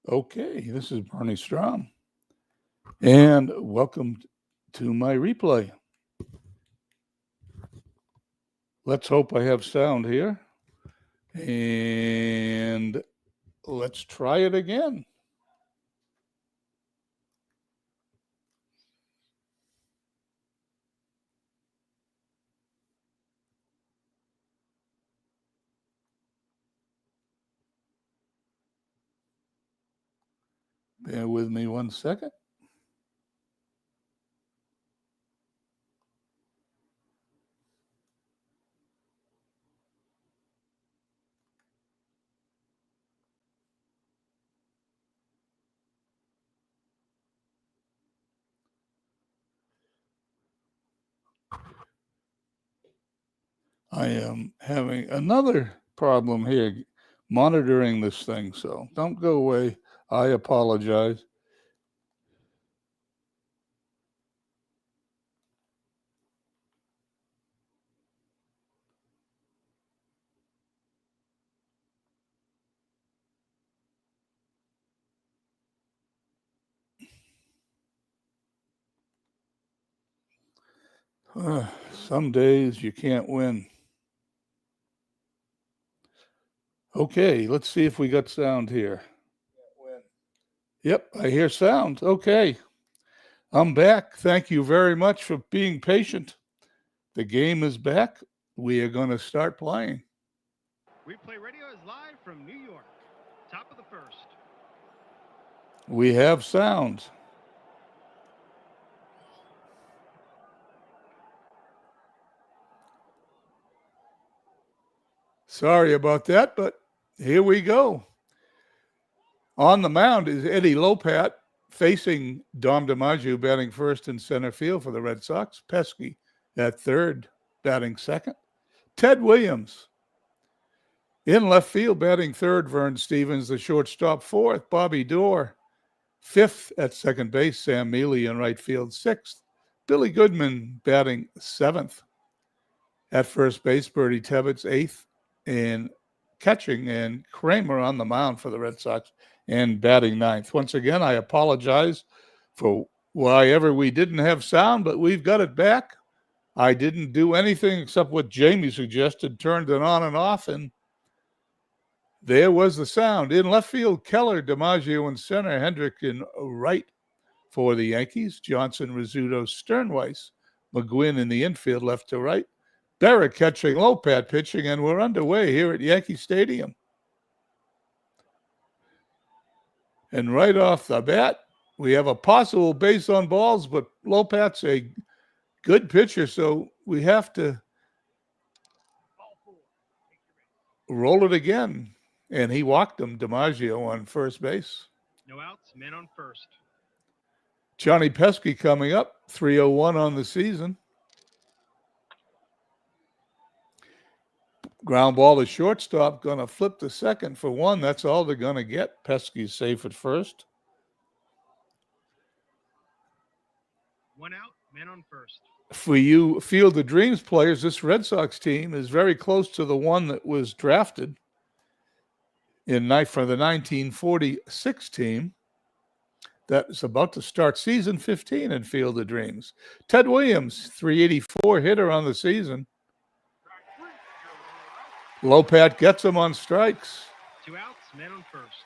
Okay, this is Bernie Strom, and welcome to my replay. Let's hope I have sound here, and let's try it again. Bear with me 1 second. I am having another problem here monitoring this thing, so don't go away. I apologize. Some days you can't win. Okay, let's see if we got sound here. Yep, I hear sound. Okay. I'm back. Thank you very much for being patient. The game is back. We are going to start playing. Replay Radio is live from New York. Top of the first. We have sound. Sorry about that, but here we go. On the mound is Eddie Lopat facing Dom DiMaggio batting first in center field for the Red Sox. Pesky at third, batting second. Ted Williams in left field, batting third. Vern Stevens, the shortstop, fourth. Bobby Doerr, fifth at second base. Sam Mealy in right field, sixth. Billy Goodman batting seventh. At first base, Bertie Tebbetts, eighth. And catching, and Kramer on the mound for the Red Sox and batting ninth. Once again, I apologize for why ever we didn't have sound, but we've got it back. I didn't do anything except what Jamie suggested, turned it on and off, and there was the sound. In left field, Keller, DiMaggio in center, Hendrick in right for the Yankees, Johnson, Rizzuto, Sternweiss, McGuinn in the infield, left to right. Berra catching, Lopat pitching, and we're underway here at Yankee Stadium. And right off the bat, we have a possible base on balls, but Lopat's a good pitcher, so we have to roll it again. And he walked him, DiMaggio, on first base. No outs, men on first. Johnny Pesky coming up, 301 on the season. Ground ball to shortstop, going to flip to second for one. That's all they're going to get. Pesky's safe at first. 1 out, men on first. For you Field of Dreams players, this Red Sox team is very close to the one that was drafted for the 1946 team that's about to start season 15 in Field of Dreams. Ted Williams, 384 hitter on the season. Lopat gets him on strikes. 2 outs, men on first.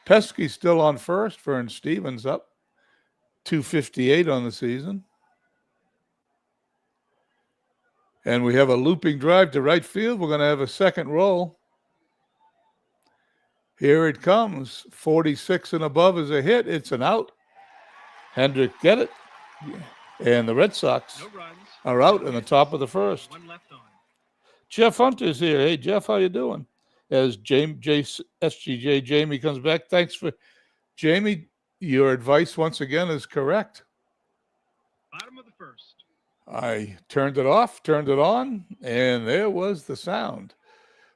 Pesky still on first. Vern Stevens up, 258 on the season. And we have a looping drive to right field. We're going to have a second roll. Here it comes. 46 and above is a hit. It's an out. Hendrick get it. And the Red Sox are out in the top of the first. 1 left on. Jeff Hunter's here. Hey, Jeff, how you doing? As SGJ Jamie comes back. Thanks for Jamie. Your advice once again is correct. Bottom of the first. I turned it off, turned it on, and there was the sound.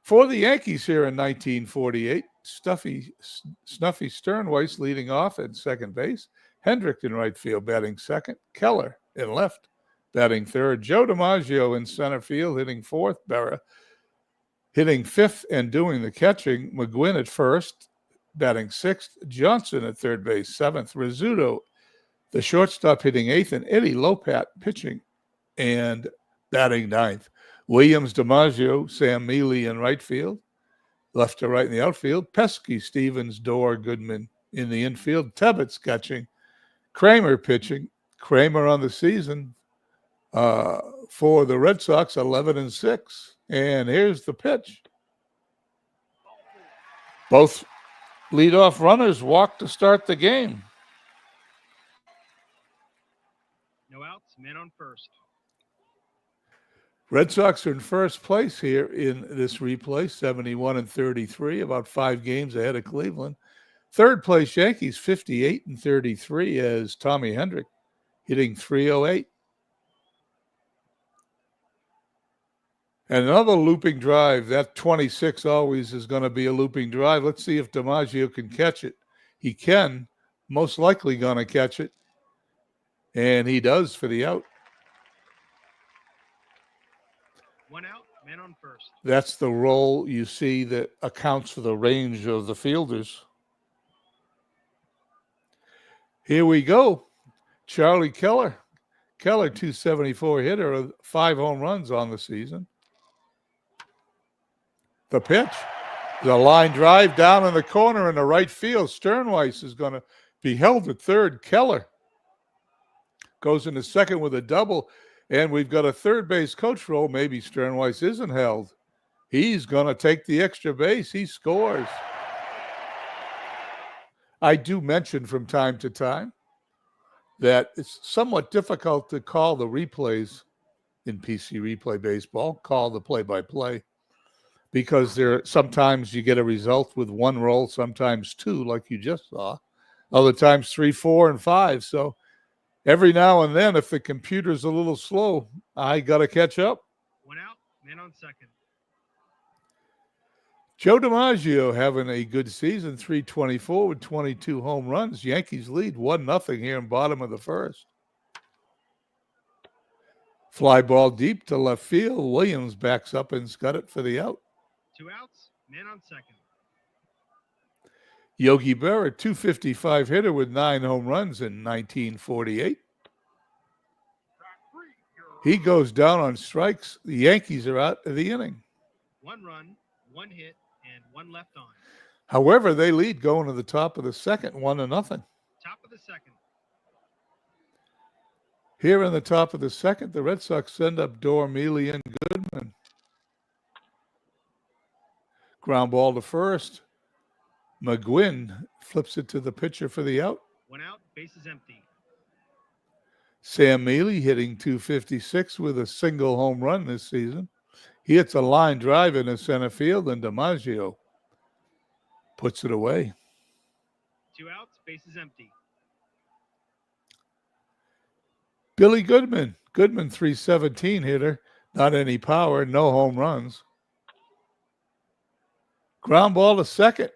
For the Yankees here in 1948, Snuffy Sternweiss leading off at second base. Hendrick in right field batting second. Keller in left batting third. Joe DiMaggio in center field hitting fourth. Berra hitting fifth and doing the catching. McGuinn at first. batting sixth. Johnson at third base, seventh. Rizzuto, the shortstop, hitting eighth. And Eddie Lopat pitching and batting ninth. Williams, DiMaggio, Sam Mealy in right field. Left to right in the outfield. Pesky, Stevens, Dorr, Goodman in the infield. Tebbets catching. Kramer pitching. Kramer on the season for the Red Sox, 11-6. And here's the pitch. Both leadoff runners walk to start the game. No outs, men on first. Red Sox are in first place here in this replay, 71-33, about 5 games ahead of Cleveland. Third place Yankees, 58-33, as Tommy Hendrick hitting .308. And another looping drive. That 26 always is going to be a looping drive. Let's see if DiMaggio can catch it. He can, most likely going to catch it. And he does for the out. One out, man on first. That's the roll you see that accounts for the range of the fielders. Here we go. Charlie Keller. Keller, 274 hitter, 5 home runs on the season. The pitch, the line drive down in the corner in the right field. Sternweiss is going to be held at third. Keller goes into second with a double, and we've got a third base coach roll. Maybe Sternweiss isn't held. He's going to take the extra base. He scores. I do mention from time to time that it's somewhat difficult to call the replays in PC replay baseball, call the play-by-play, because sometimes you get a result with 1 roll, sometimes 2, like you just saw, other times 3, 4, and 5. So every now and then, if the computer's a little slow, I got to catch up. 1 out, man on second. Joe DiMaggio having a good season, 324 with 22 home runs. Yankees lead 1-0 here in bottom of the first. Fly ball deep to left field. Williams backs up and's got it for the out. 2 outs, man on second. Yogi Berra, 255 hitter with 9 home runs in 1948. He goes down on strikes. The Yankees are out of the inning. 1 run, 1 hit, and 1 left on. However, they lead going to the top of the second, 1-0. Top of the second. Here in the top of the second, the Red Sox send up Dorr, Mealy, and Goodman. Ground ball to first. McGuinn flips it to the pitcher for the out. 1 out, base is empty. Sam Mealy hitting .256 with a single home run this season. He hits a line drive in the center field, and DiMaggio puts it away. 2 outs, base is empty. Billy Goodman. Goodman, 317 hitter. Not any power, no home runs. Ground ball to second,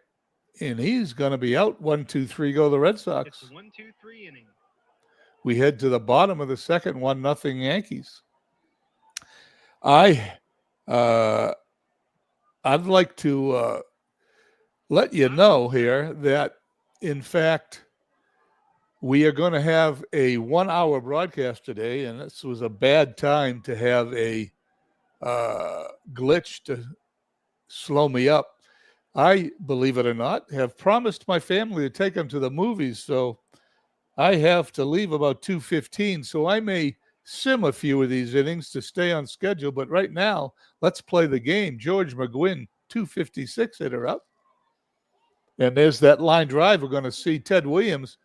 and he's going to be out. 1-2-3 go the Red Sox. It's a 1-2-3 inning. We head to the bottom of the second, 1-0 Yankees. I'd like to let you know here that, in fact, we are going to have a 1-hour broadcast today, and this was a bad time to have a glitch to slow me up. I, believe it or not, have promised my family to take them to the movies, so I have to leave about 2:15, so I may sim a few of these innings to stay on schedule, but right now, let's play the game. George McGuinn, 256 hitter up. And there's that line drive. We're going to see Ted Williams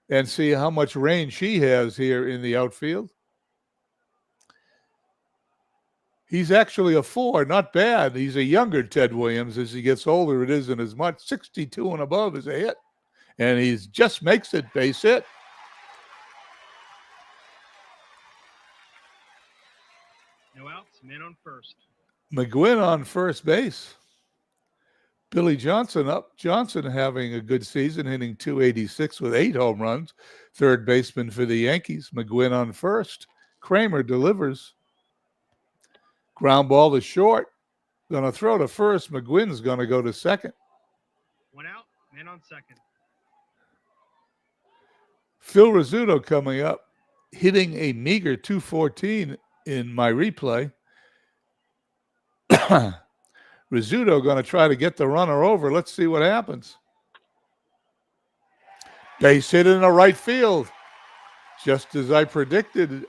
and see how much range he has here in the outfield. He's actually a 4, not bad. He's a younger Ted Williams. As he gets older, it isn't as much. 62 and above is a hit. And he just makes it, base hit. No outs, men on first. McGuinn on first base. Billy Johnson up. Johnson having a good season, hitting .286 with 8 home runs. Third baseman for the Yankees. McGuinn on first. Kramer delivers. Ground ball to short. Going to throw to first. McGuinn's going to go to second. 1 out, Men on second. Phil Rizzuto coming up, hitting a meager 214 in my replay. Rizzuto going to try to get the runner over. Let's see what happens. Base hit in the right field. Just as I predicted,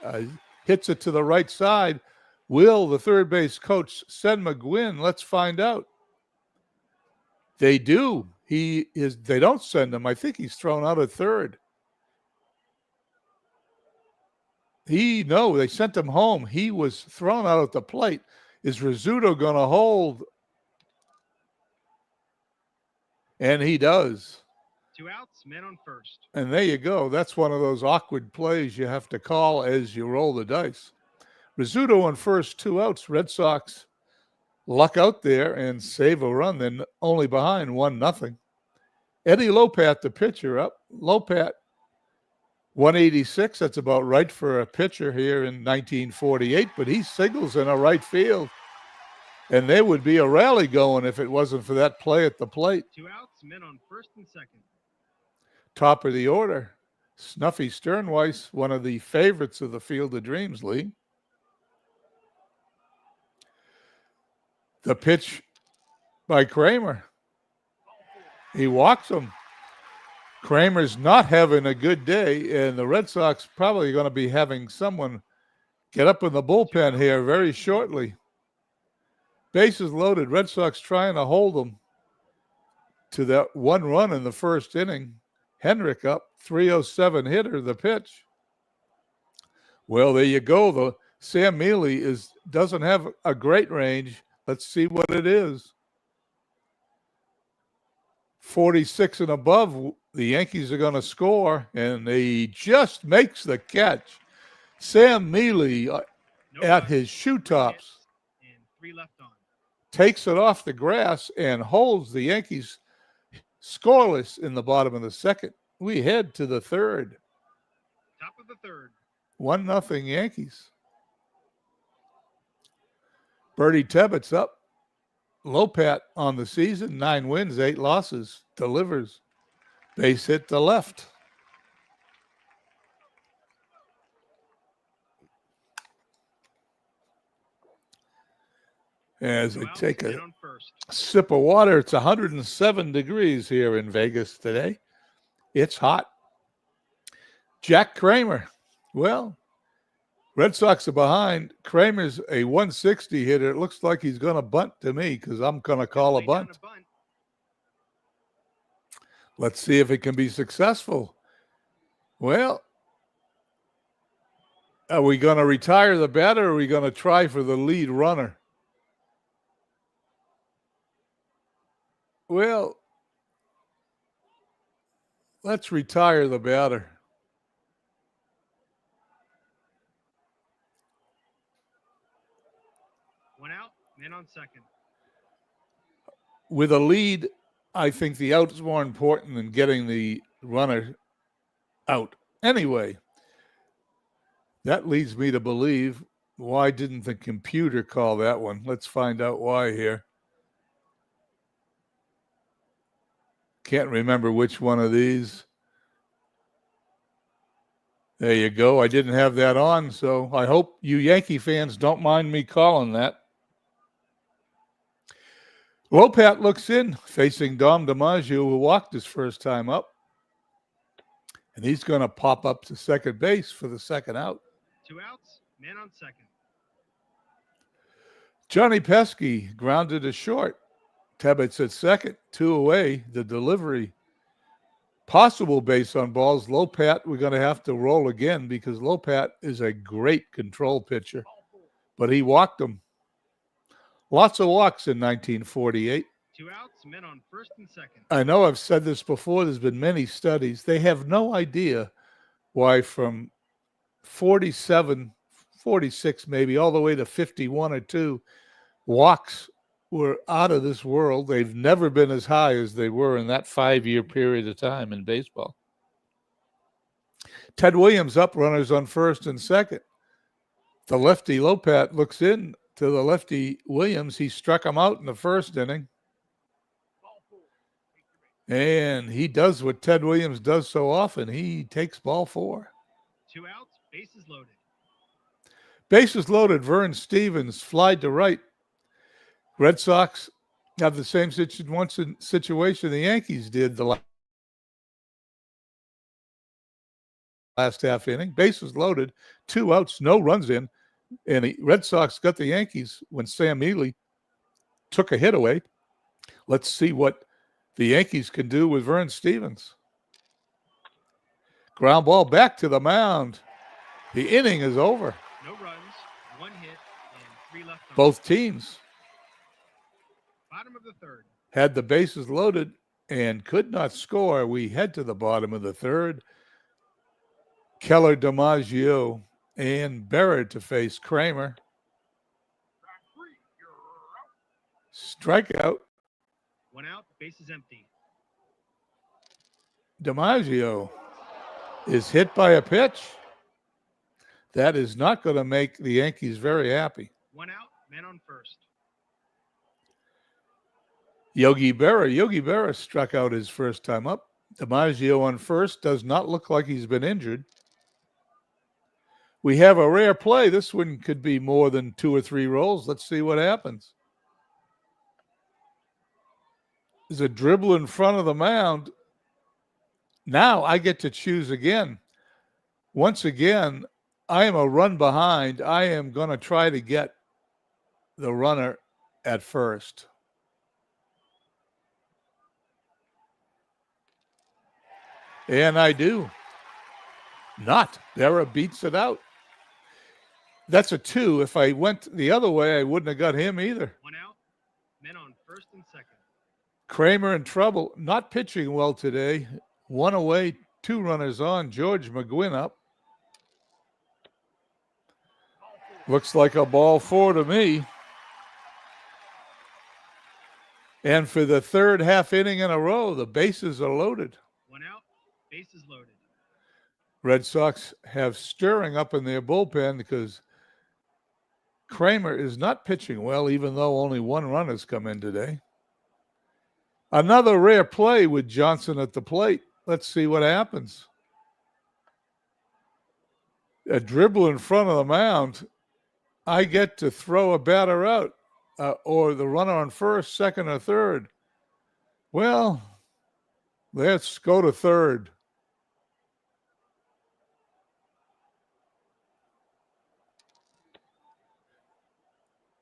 hits it to the right side. Will the third base coach send McGuinn? Let's find out. They do. They don't send him. I think he's thrown out at third. They sent him home. He was thrown out at the plate. Is Rizzuto going to hold? And he does. 2 outs, men on first. And there you go. That's one of those awkward plays you have to call as you roll the dice. Rizzuto on first, 2 outs. Red Sox luck out there and save a run. Then only behind 1-0. Eddie Lopat, the pitcher, up. Lopat, 186. That's about right for a pitcher here in 1948. But he signals in a right field. And there would be a rally going if it wasn't for that play at the plate. 2 outs, men on first and second. Top of the order, Snuffy Sternweiss, one of the favorites of the Field of Dreams League. The pitch by Kramer. He walks him. Kramer's not having a good day, and the Red Sox probably going to be having someone get up in the bullpen here very shortly. Bases loaded. Red Sox trying to hold them to that 1 run in the first inning. Henrik up, 307 hitter, the pitch. Well, there you go. The Sam Mealy doesn't have a great range. Let's see what it is. 46 and above, the Yankees are going to score, and he just makes the catch. Sam Mealy at his shoe tops. And 3 left on. Takes it off the grass and holds the Yankees scoreless in the bottom of the second. We head to the third. Top of the third. 1-0 Yankees. Bertie Tebbett's up. Lopat on the season, 9 wins, 8 losses. Delivers. Base hit to left. As I take a sip of water, it's 107 degrees here in Vegas today. It's hot. Jack Kramer. Well, Red Sox are behind. Kramer's a 160 hitter. It looks like he's going to bunt to me because I'm going to call a bunt. Let's see if it can be successful. Well, are we going to retire the batter or are we going to try for the lead runner? Well, let's retire the batter. One out, men on second. With a lead, I think the out is more important than getting the runner out. Anyway, that leads me to believe, why didn't the computer call that one? Let's find out why here. Can't remember which one of these. There you go. I didn't have that on, so I hope you Yankee fans don't mind me calling that. Lopat looks in, facing Dom DiMaggio, who walked his first time up. And he's going to pop up to second base for the second out. 2 outs, man on second. Johnny Pesky grounded to short. Tebbett's at second, 2 away. The delivery. Possible base on balls. Lopat, we're going to have to roll again because Lopat is a great control pitcher. But he walked him. Lots of walks in 1948. 2 outs, men on first and second. I know I've said this before. There's been many studies. They have no idea why from 47, 46 maybe, all the way to 51 or 2, walks were out of this world. They've never been as high as they were in that 5-year period of time in baseball. Ted Williams up, runners on first and second. The lefty Lopat looks in to the lefty Williams. He struck him out in the first inning. And he does what Ted Williams does so often. He takes ball 4. 2 outs, bases loaded. Bases loaded. Vern Stevens flied to right. Red Sox have the same situation the Yankees did the last half inning. Bases loaded, 2 outs, no runs in. And the Red Sox got the Yankees when Sam Ely took a hit away. Let's see what the Yankees can do with Vern Stevens. Ground ball back to the mound. The inning is over. No runs, 1 hit, and 3 left on. Both teams Bottom of the 3rd. had the bases loaded and could not score. We head to the bottom of the 3rd. Keller, DiMaggio, and Berra to face Kramer. Strikeout. 1 out, bases empty. DiMaggio is hit by a pitch. That is not going to make the Yankees very happy. 1 out, men on first. Yogi Berra struck out his first time up. DiMaggio on first, does not look like he's been injured. We have a rare play. This one could be more than 2 or 3 rolls. Let's see what happens. There's a dribble in front of the mound. Now I get to choose again. Once again, I am a run behind. I am going to try to get the runner at first. And I do. Not. Berra beats it out. That's a 2. If I went the other way, I wouldn't have got him either. 1 out, men on first and second. Kramer in trouble. Not pitching well today. 1 away, 2 runners on. George McGuinn up. Looks like a ball 4 to me. And for the 3rd half inning in a row, the bases are loaded. 1 out, bases loaded. Red Sox have stirring up in their bullpen because Kramer is not pitching well, even though only 1 run has come in today. Another rare play with Johnson at the plate. Let's see what happens. A dribble in front of the mound. I get to throw a batter out, or the runner on first, second, or third. Well, let's go to third.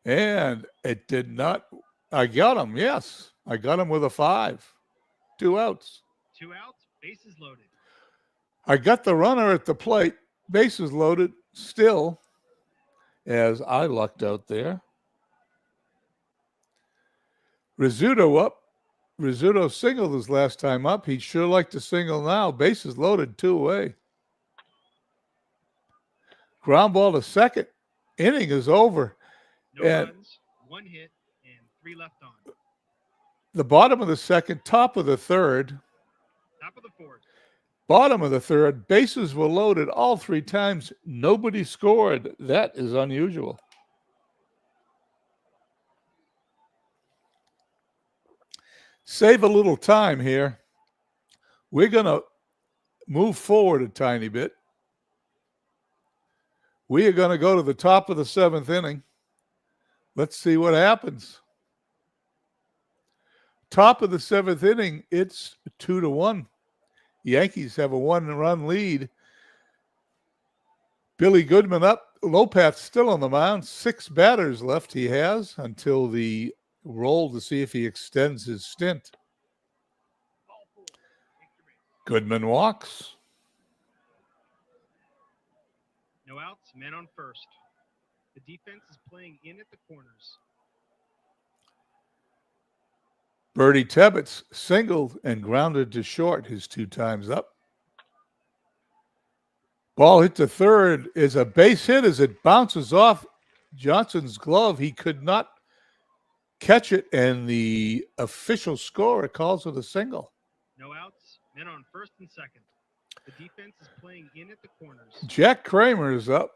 And it did not. I got him, yes. I got him with a 5. 2 outs. 2 outs, bases loaded. I got the runner at the plate, bases loaded, still, as I lucked out there. Rizzuto up. Rizzuto singled his last time up. He'd sure like to single now. Bases loaded, 2 away. Ground ball to second. Inning is over. No And runs, 1 hit, and 3 left on. the bottom of the second, top of the third, Top of the 4th. bottom of the third, bases were loaded all 3 times. Nobody scored. That is unusual. Save a little time here. We're going to move forward a tiny bit. We are going to go to the top of the 7th inning. Let's see what happens. Top of the 7th inning, it's 2-1. Yankees have a 1-run lead. Billy Goodman up. Lopez still on the mound. 6 batters left he has until the roll to see if he extends his stint. Goodman walks. No outs, men on first. The defense is playing in at the corners. Bertie Tebbetts singled and grounded to short his 2 times up. Ball hit to third is a base hit as it bounces off Johnson's glove. He could not catch it, and the official scorer calls it a single. No outs, men on first and second. The defense is playing in at the corners. Jack Kramer is up.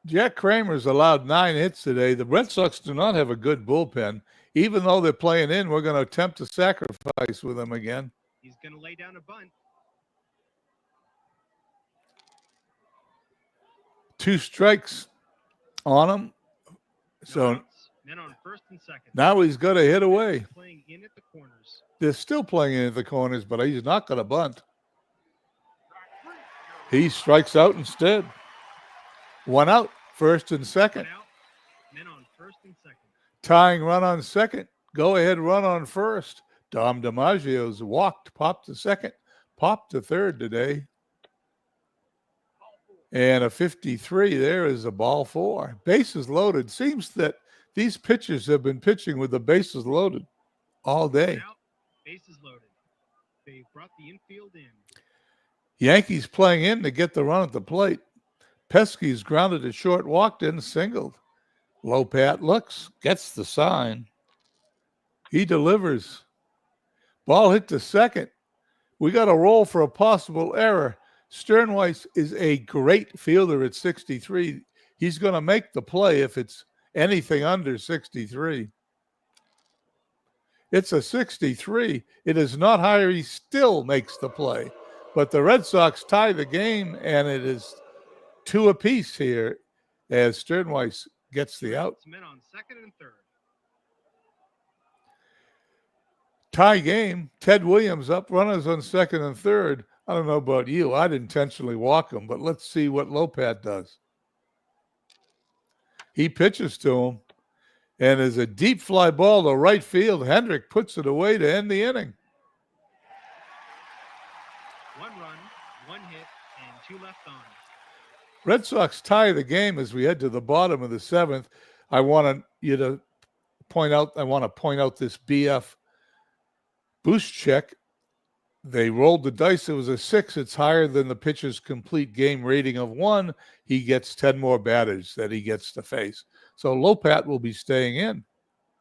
Jack Kramer's allowed 9 hits today. The Red Sox do not have a good bullpen. Even though they're playing in, we're going to attempt to sacrifice with them again. He's going to lay down a bunt. 2 strikes on him. No So outs, men on first and second. now he's got to hit away. Playing in at the corners. They're still playing in the corners, but he's not going to bunt. He strikes out instead. 1 out, first and second. 1 out, men on first and second. Tying run on second. Go ahead run on first. Dom DiMaggio's walked, popped to second, popped to third today. And a 53 there is a ball 4. Bases loaded. Seems that these pitchers have been pitching with the bases loaded all day. 1 out, bases loaded. They brought the infield in. Yankees playing in to get the run at the plate. Pesky's grounded a short, walked in, singled. Lopat looks, gets the sign. He delivers. Ball hit to second. We got a roll for a possible error. Sternweiss is a great fielder at 63. He's going to make the play if it's anything under 63. It's a 63. It is not higher. He still makes the play. But the Red Sox tie the game, and it is 2 apiece here as Sternweiss gets the out. Men on second and third. Tie game. Ted Williams up, runners on second and third. I don't know about you. I'd intentionally walk him, but let's see what Lopat does. He pitches to him, and as a deep fly ball to right field, Hendrick puts it away to end the inning. 1 run, 1 hit, and 2 left on. Red Sox tie the game as we head to the bottom of the 7th. I want to point out this BF boost check. They rolled the dice. It was a 6. It's higher than the pitcher's complete game rating of 1. He gets 10 more batters that he gets to face. So Lopat will be staying in.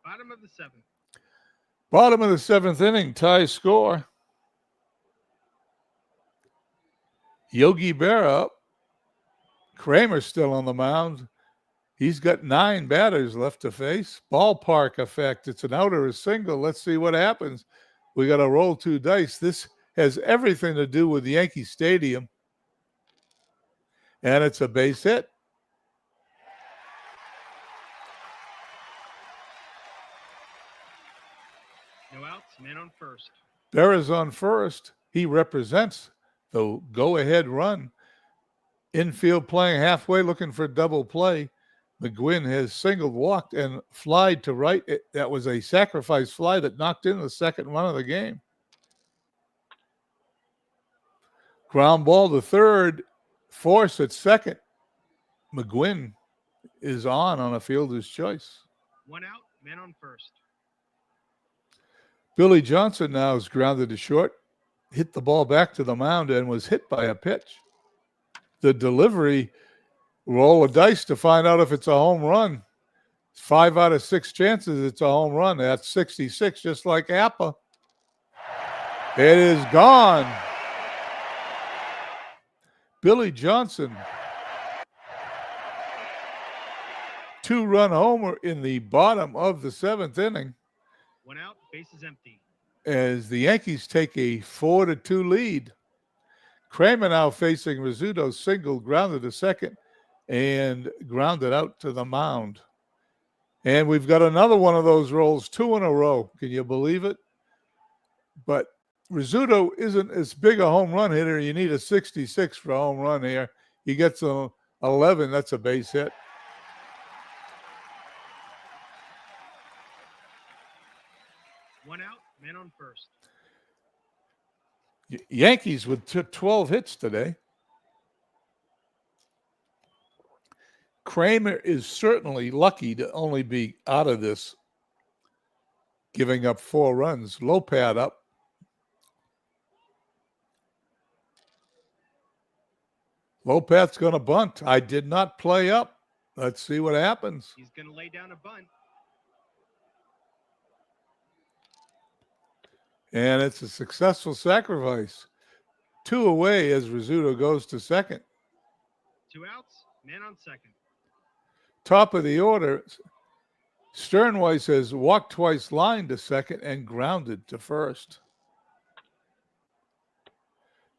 Bottom of the 7th. Bottom of the 7th inning, tie score. Yogi Berra up. Kramer's still on the mound. He's got 9 batters left to face. Ballpark effect. It's an out or a single. Let's see what happens. We got to roll 2 dice. This has everything to do with Yankee Stadium. And it's a base hit. No outs, men on first. Berra's on first. He represents the go-ahead run. Infield playing halfway, looking for double play. McGuinn has singled, walked, and flied to right. That was a sacrifice fly that knocked in the second run of the game. Ground ball to third. Force at second. McGuinn is on a fielder's choice. 1 out, men on first. Billy Johnson now is grounded to short. Hit the ball back to the mound and was hit by a pitch. The delivery, roll a dice to find out if it's a home run. 5 out of 6 chances it's a home run. That's 66, just like Appa. It is gone. Billy Johnson, 2-run homer in the bottom of the 7th inning. 1 out, bases empty. As the Yankees take a 4-2 lead. Kramer now facing Rizzuto, single, grounded to second, and grounded out to the mound. And we've got another one of those rolls, 2 in a row. Can you believe it? But Rizzuto isn't as big a home run hitter. You need a 66 for a home run here. He gets an 11. That's a base hit. One out, men on first. Yankees with 12 hits today. Kramer is certainly lucky to only be out of this, giving up 4 runs. Lopat up. Lopat's going to bunt. I did not play up. Let's see what happens. He's going to lay down a bunt. And it's a successful sacrifice. 2 away as Rizzuto goes to second. 2 outs, man on second. Top of the order, Sternweiss has walked twice, lined to second, and grounded to first.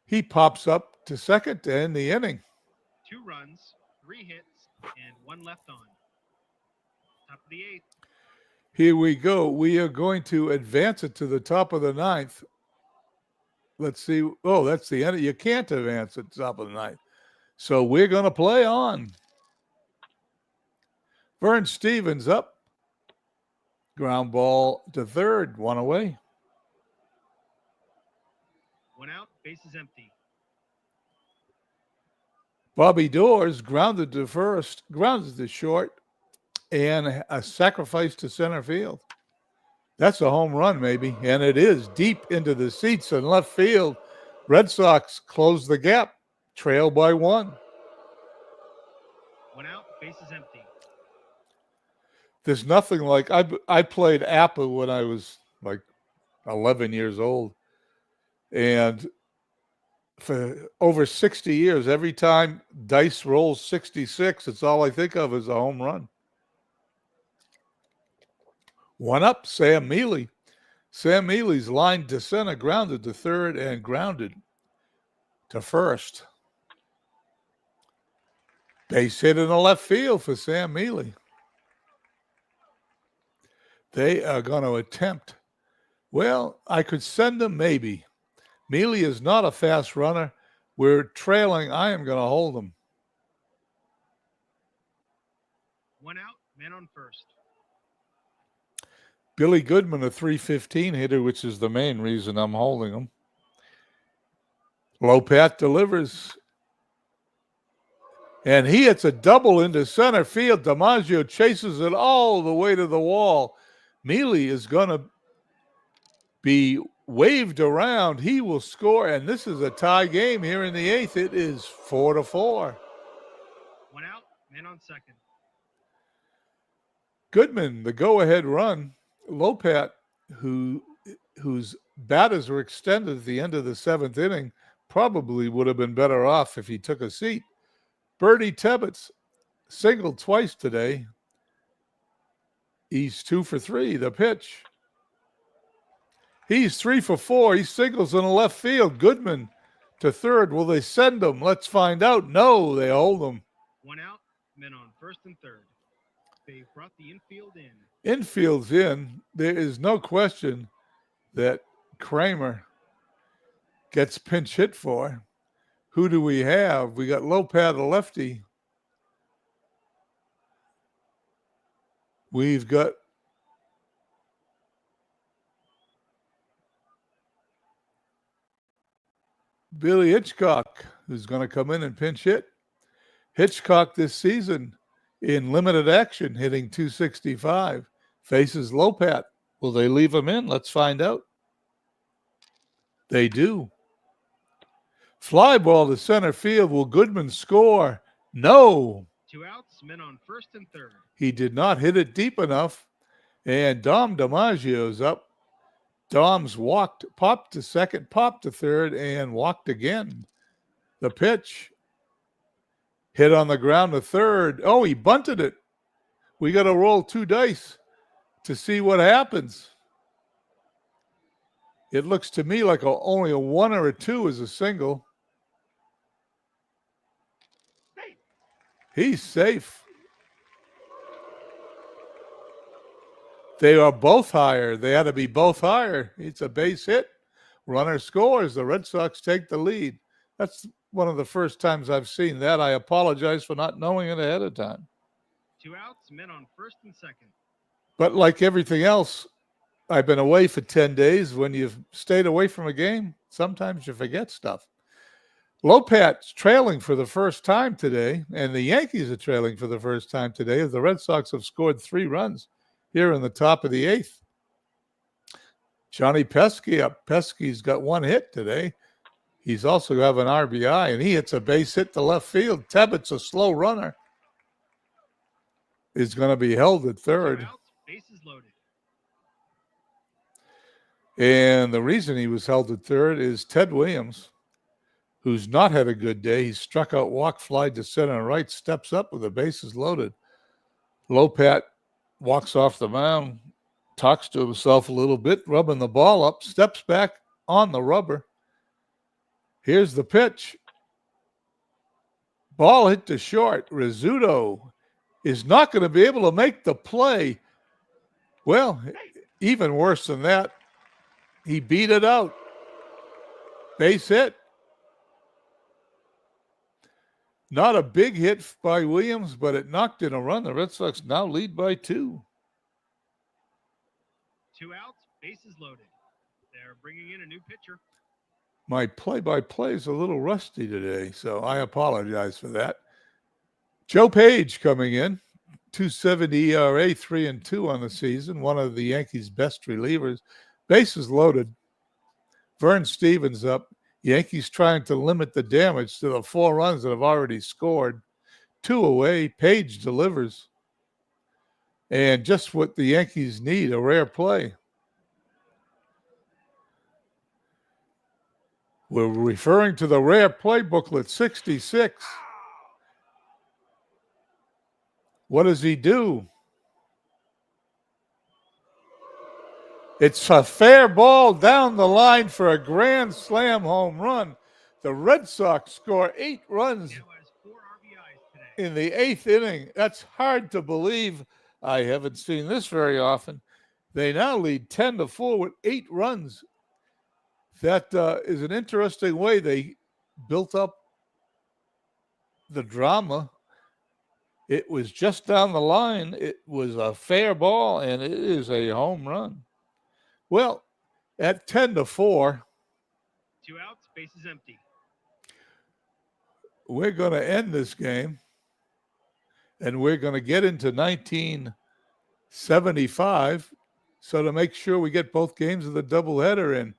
He pops up to second to end the inning. 2 runs, 3 hits, and 1 left on. Top of the 8th. Here we go. We are going to advance it to the top of the 9th. Let's see. Oh, that's the end. You can't advance at the top of the 9th. So we're going to play on. Vern Stevens up. Ground ball to third. 1 away. 1 out, bases empty. Bobby Doors grounded to first, grounded to short, and a sacrifice to center field. That's a home run, maybe, and it is deep into the seats in left field. Red Sox close the gap, trail by 1. 1 out, bases empty. There's nothing like I played APA when I was like 11 years old, and for over 60 years, every time dice rolls 66, it's all I think of is a home run. 1 up, Sam Mealy. Sam Mealy's lined to center, grounded to third, and grounded to first. Base hit in the left field for Sam Mealy. They are going to attempt. Well, I could send them maybe. Mealy is not a fast runner. We're trailing. I am going to hold him. 1 out, man on first. Billy Goodman, a 315 hitter, which is the main reason I'm holding him. Lopat delivers. And he hits a double into center field. DiMaggio chases it all the way to the wall. Mealy is going to be waved around. He will score, and this is a tie game here in the 8th. It is 4-4. 1 out, man on second. Goodman, the go-ahead run. Lopat, whose batters were extended at the end of the 7th inning, probably would have been better off if he took a seat. Bertie Tebbetts singled twice today. He's 2 for 3. The pitch. He's 3 for 4. He singles in the left field. Goodman to third. Will they send him? Let's find out. No, they hold him. 1 out, men on first and third. They brought the infield in. Infield's in. There is no question that Kramer gets pinch hit for. Who do we have? We got Lopat, a lefty. We've got Billy Hitchcock, who's going to come in and pinch hit. Hitchcock this season in limited action, hitting .265, faces Lopat. Will they leave him in? Let's find out. They do. Fly ball to center field. Will Goodman score? No. 2 outs, men on first and third. He did not hit it deep enough. And Dom DiMaggio's up. Dom's walked, popped to second, popped to third, and walked again. The pitch. Hit on the ground to third. Oh, he bunted it. We got to roll 2 dice to see what happens. It looks to me like only a 1 or a 2 is a single. He's safe. They are both higher. They had to be both higher. It's a base hit. Runner scores. The Red Sox take the lead. That's one of the first times I've seen that. I apologize for not knowing it ahead of time. 2 outs, men on first and second. But like everything else, I've been away for 10 days. When you've stayed away from a game, sometimes you forget stuff. Lopat's trailing for the first time today, and the Yankees are trailing for the first time today, as the Red Sox have scored 3 runs here in the top of the 8th. Johnny Pesky up. Pesky's got 1 hit today. He's also have an RBI, and he hits a base hit to left field. Tebbett's a slow runner. Is going to be held at 2 third. outs, bases loaded. And the reason he was held at third is Ted Williams, who's not had a good day. He struck out, walk, fly to center and right, steps up with the bases loaded. Lopat walks off the mound, talks to himself a little bit, rubbing the ball up, steps back on the rubber. Here's the pitch. Ball hit to short. Rizzuto is not going to be able to make the play. Well, even worse than that, he beat it out. Base hit. Not a big hit by Williams, but it knocked in a run. The Red Sox now lead by 2. 2 outs, bases loaded. They're bringing in a new pitcher. My play-by-play is a little rusty today, so I apologize for that. Joe Page coming in, 2.70 ERA, 3-2 on the season, one of the Yankees' best relievers. Bases loaded. Vern Stevens up. Yankees trying to limit the damage to the 4 runs that have already scored. 2 away. Page delivers. And just what the Yankees need, a rare play. We're referring to the rare play booklet, 66. What does he do? It's a fair ball down the line for a grand slam home run. The Red Sox score 8 runs in the 8th inning. That's hard to believe. I haven't seen this very often. They now lead 10-4 with 8 runs. That is an interesting way they built up the drama. It was just down the line. It was a fair ball, and it is a home run. Well, at 10-4, 2 outs, bases empty. We're going to end this game, and we're going to get into 1975. So to make sure we get both games of the doubleheader in,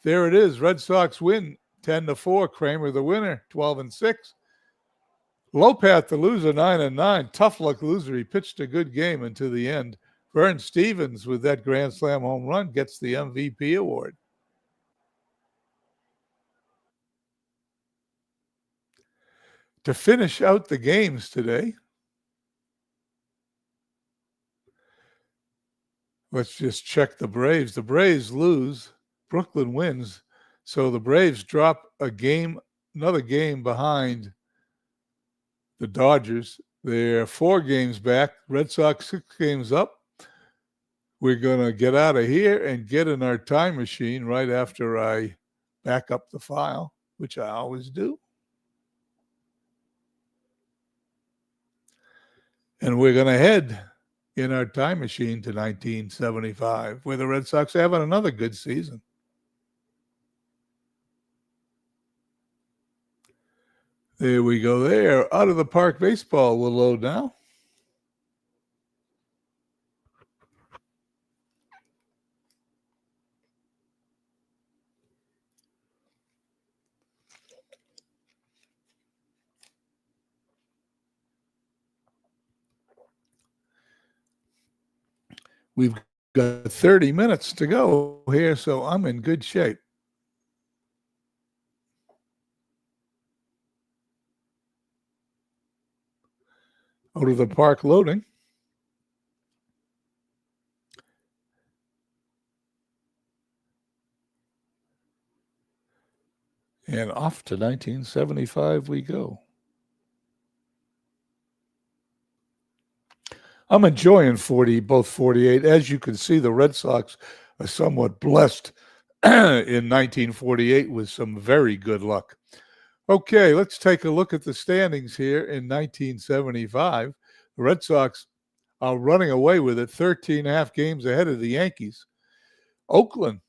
there it is. Red Sox win 10-4. Kramer the winner, 12-6. Lopat the loser, 9-9. Tough luck loser. He pitched a good game until the end. Vern Stevens, with that grand slam home run, gets the MVP award. To finish out the games today, let's just check the Braves. The Braves lose. Brooklyn wins. So the Braves drop another game behind the Dodgers. They're 4 games back. Red Sox 6 games up. We're going to get out of here and get in our time machine right after I back up the file, which I always do. And we're going to head in our time machine to 1975, where the Red Sox are having another good season. There we go there. Out of the Park Baseball will load now. We've got 30 minutes to go here, so I'm in good shape. Out of the Park loading. And off to 1975 we go. I'm enjoying both 48. As you can see, the Red Sox are somewhat blessed in 1948 with some very good luck. Okay, let's take a look at the standings here in 1975. The Red Sox are running away with it, 13.5 games ahead of the Yankees. Oakland,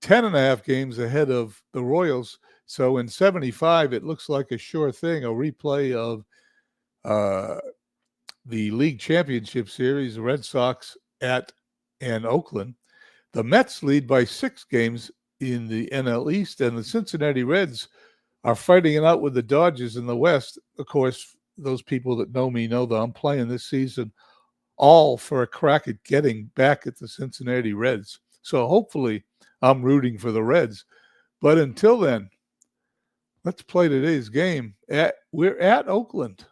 10.5 games ahead of the Royals. So in 75, it looks like a sure thing, a replay of the League Championship Series, Red Sox and Oakland. The Mets lead by 6 games in the NL East, and the Cincinnati Reds are fighting it out with the Dodgers in the West. Of course, those people that know me know that I'm playing this season all for a crack at getting back at the Cincinnati Reds. So hopefully I'm rooting for the Reds. But until then, let's play today's game. We're at Oakland.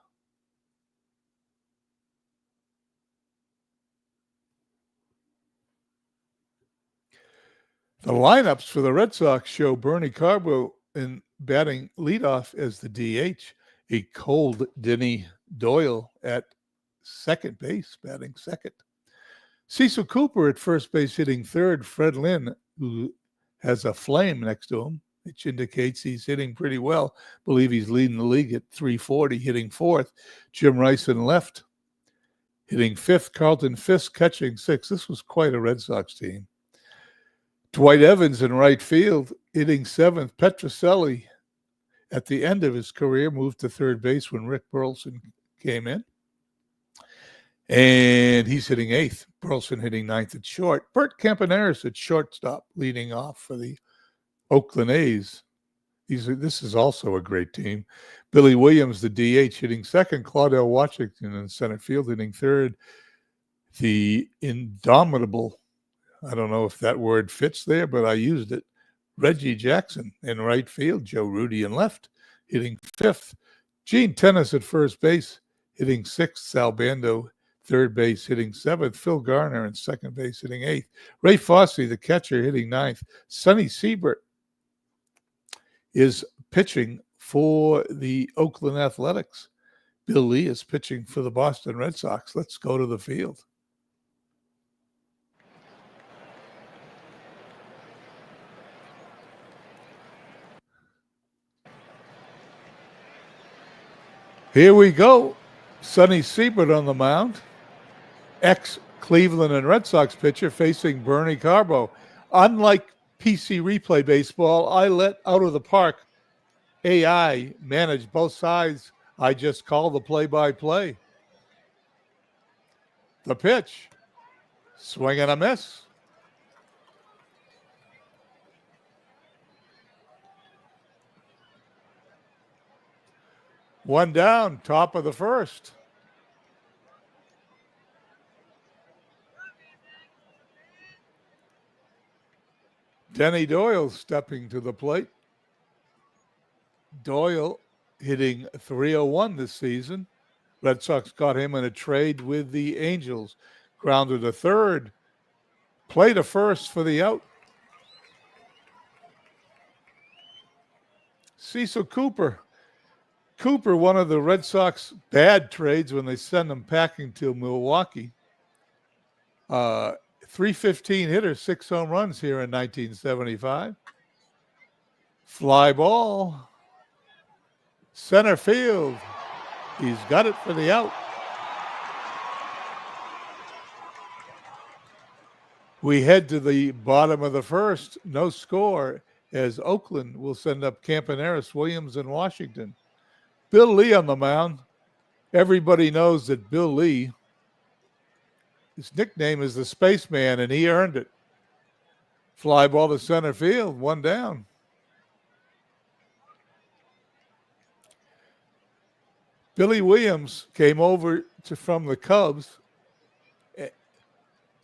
The lineups for the Red Sox show Bernie Carbo in batting leadoff as the DH. A cold Denny Doyle at second base, batting second. Cecil Cooper at first base, hitting third. Fred Lynn, who has a flame next to him, which indicates he's hitting pretty well. Believe he's leading the league at 340, hitting fourth. Jim Rice in left, hitting fifth. Carlton Fisk catching sixth. This was quite a Red Sox team. Dwight Evans in right field, hitting seventh. Petrocelli, at the end of his career, moved to third base when Rick Burleson came in. And he's hitting eighth. Burleson hitting ninth at short. Bert Campaneris at shortstop, leading off for the Oakland A's. This is also a great team. Billy Williams, the DH, hitting second. Claudell Washington in center field, hitting third. The indomitable, I don't know if that word fits there, but I used it, Reggie Jackson in right field. Joe Rudy in left, hitting fifth. Gene Tennis at first base, hitting sixth. Sal Bando, third base, hitting seventh. Phil Garner in second base, hitting eighth. Ray Fosse, the catcher, hitting ninth. Sonny Siebert is pitching for the Oakland Athletics. Bill Lee is pitching for the Boston Red Sox. Let's go to the field. Here we go. Sonny Siebert on the mound. Ex-Cleveland and Red Sox pitcher facing Bernie Carbo. Unlike PC replay baseball, I let out of the park AI manage both sides. I just call the play-by-play. The pitch. Swing and a miss. One down, top of the first. Denny Doyle stepping to the plate. Doyle hitting .301 this season. Red Sox got him in a trade with the Angels. Grounded to third. Play to first for the out. Cecil Cooper. Cooper, one of the Red Sox bad trades when they send him packing to Milwaukee. 315 hitter, 6 home runs here in 1975. Fly ball. Center field. He's got it for the out. We head to the bottom of the first. No score as Oakland will send up Campaneris, Williams, and Washington. Bill Lee on the mound. Everybody knows that Bill Lee, his nickname is the Spaceman, and he earned it. Fly ball to center field, one down. Billy Williams came over from the Cubs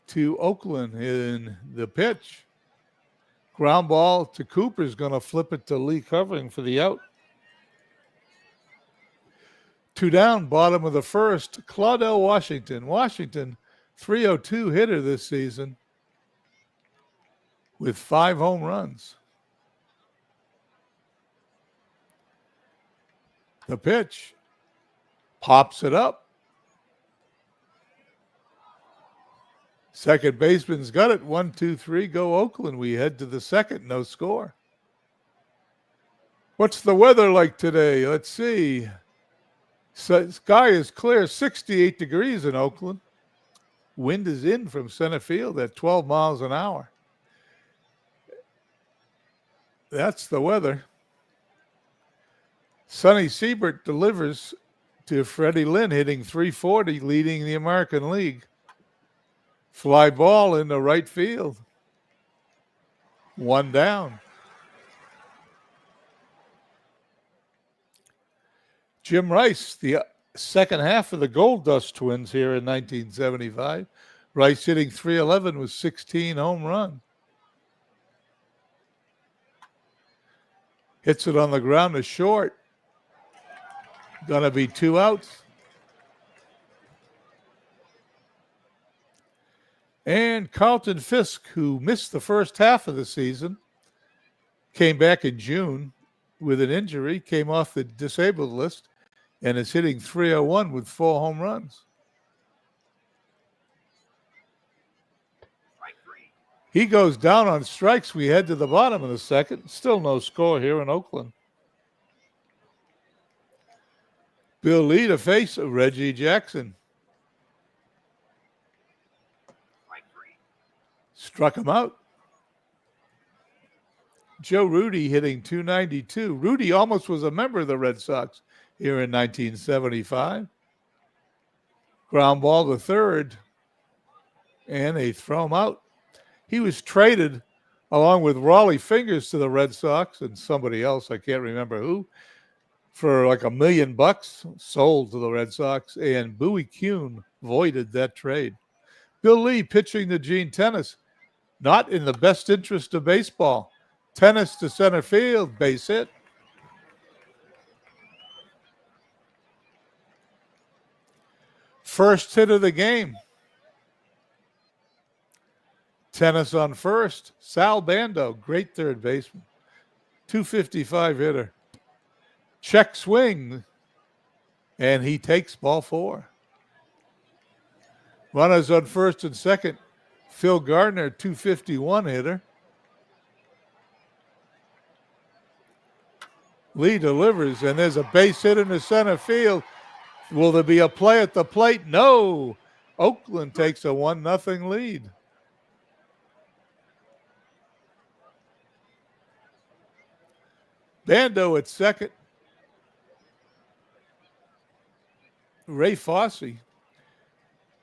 to Oakland in the pitch. Ground ball to Cooper's going to flip it to Lee covering for the out. 2 down, bottom of the first. Claudell Washington. Washington, .302 hitter this season with 5 home runs. The pitch. Pops it up. Second baseman's got it. 1, 2, 3, go Oakland. We head to the second, no score. What's the weather like today? Let's see. Sky is clear, 68 degrees in Oakland. Wind is in from center field at 12 miles an hour. That's the weather. Sonny Siebert delivers to Freddie Lynn, hitting .340, leading the American League. Fly ball into right field. 1 down. Jim Rice, the second half of the Gold Dust Twins here in 1975. Rice hitting .311 with 16 home runs. Hits it on the ground to short. Gonna be 2 outs. And Carlton Fisk, who missed the first half of the season, came back in June with an injury, came off the disabled list, and is hitting .301 with 4 home runs. He goes down on strikes. We head to the bottom of the second. Still no score here in Oakland. Bill Lee to face Reggie Jackson. Struck him out. Joe Rudy hitting .292. Rudy almost was a member of the Red Sox here in 1975. Ground ball to third, and they throw him out. He was traded along with Raleigh Fingers to the Red Sox and somebody else, I can't remember who, for like $1 million, sold to the Red Sox, and Bowie Kuhn voided that trade. Bill Lee pitching to Gene Tennis, not in the best interest of baseball. Tennis to center field, base hit. First hit of the game. Tennis on first. Sal Bando, great third baseman. .255 hitter. Check swing, and he takes ball 4. Runners on first and second. Phil Gardner, .251 hitter. Lee delivers, and there's a base hit in the center field. Will there be a play at the plate? No. Oakland takes a 1-0 lead. Bando at second. Ray Fosse.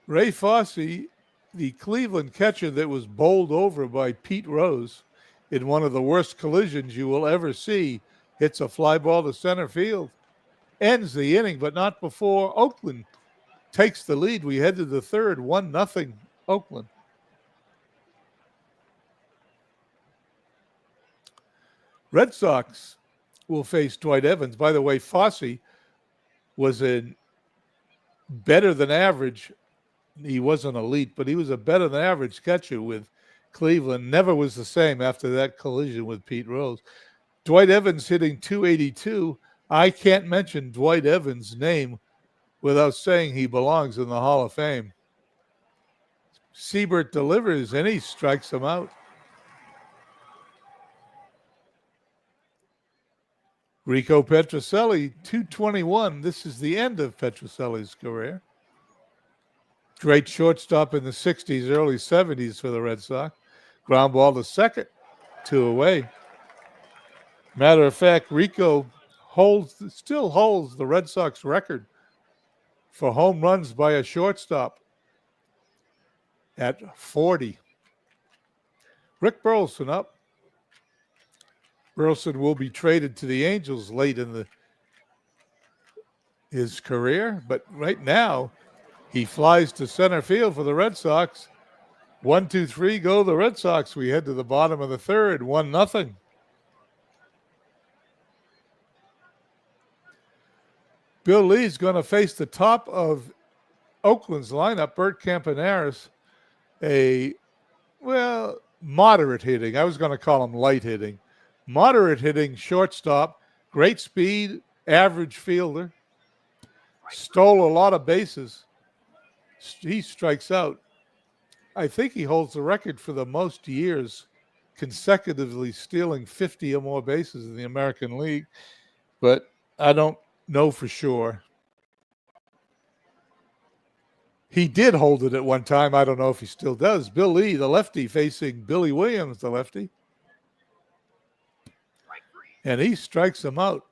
Ray Fosse, the Cleveland catcher that was bowled over by Pete Rose in one of the worst collisions you will ever see, hits a fly ball to center field. Ends the inning, but not before Oakland takes the lead. We head to the third, 1-0 Oakland. Red Sox will face Dwight Evans. By the way, Fosse was a better than average. He wasn't elite, but he was a better than average catcher with Cleveland. Never was the same after that collision with Pete Rose. Dwight Evans hitting .282. I can't mention Dwight Evans' name without saying he belongs in the Hall of Fame. Siebert delivers, and he strikes him out. Rico Petrocelli, .221. This is the end of Petrocelli's career. Great shortstop in the 60s, early 70s for the Red Sox. Ground ball to second, 2 away. Matter of fact, Rico still holds the Red Sox record for home runs by a shortstop at 40. Rick Burleson up. Burleson will be traded to the Angels late in his career, but right now he flies to center field for the Red Sox. 1, 2, 3, go the Red Sox. We head to the bottom of the third, 1-0. Bill Lee's going to face the top of Oakland's lineup, Bert Campaneris, moderate hitting. I was going to call him light hitting. Moderate hitting shortstop, great speed, average fielder, stole a lot of bases. He strikes out. I think he holds the record for the most years consecutively stealing 50 or more bases in the American League, but I don't know for sure. He did hold it at one time. I don't know if he still does. Bill Lee, the lefty, facing Billy Williams, the lefty. And he strikes him out.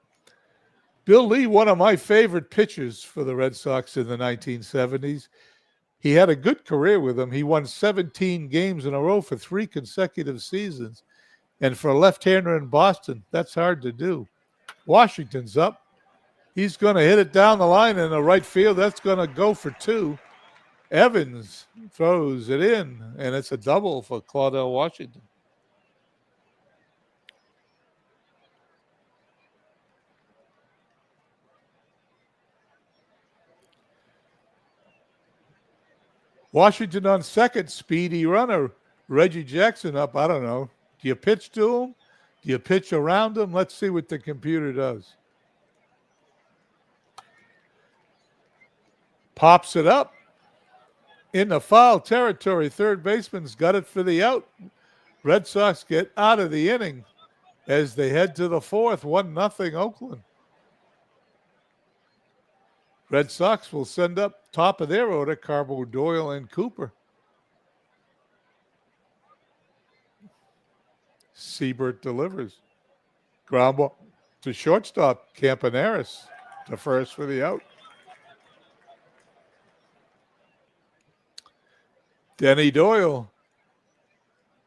Bill Lee, one of my favorite pitchers for the Red Sox in the 1970s. He had a good career with them. He won 17 games in a row for 3 consecutive seasons. And for a left-hander in Boston, that's hard to do. Washington's up. He's going to hit it down the line in the right field. That's going to go for 2. Evans throws it in, and it's a double for Claudell Washington. Washington on second, speedy runner. Reggie Jackson up. I don't know. Do you pitch to him? Do you pitch around him? Let's see what the computer does. Pops it up in the foul territory. Third baseman's got it for the out. Red Sox get out of the inning as they head to the fourth. 1-0 Oakland. Red Sox will send up top of their order Carbo, Doyle, and Cooper. Siebert delivers. Ground ball to shortstop. Campaneris to first for the out. Denny Doyle,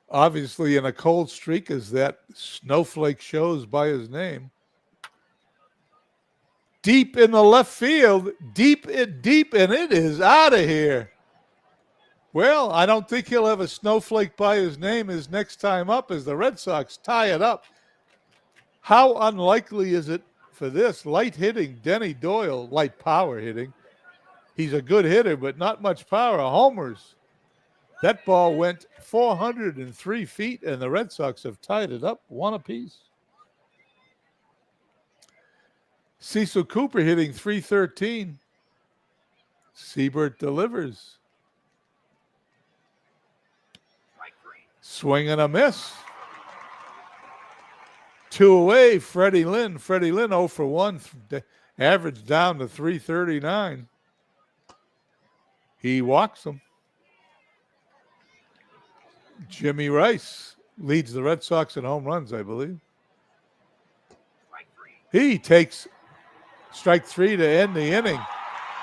obviously in a cold streak, as that snowflake shows by his name. Deep in the left field, deep, and it is out of here. Well, I don't think he'll have a snowflake by his name his next time up as the Red Sox tie it up. How unlikely is it for this light hitting Denny Doyle, light power hitting? He's a good hitter, but not much power. Homers. That ball went 403 feet, and the Red Sox have tied it up 1 apiece. Cecil Cooper hitting .313. Siebert delivers. Swing and a miss. 2 away, Freddie Lynn. Freddie Lynn 0 for 1. Average down to .339. He walks him. Jimmy Rice leads the Red Sox in home runs, I believe. He takes strike 3 to end the inning.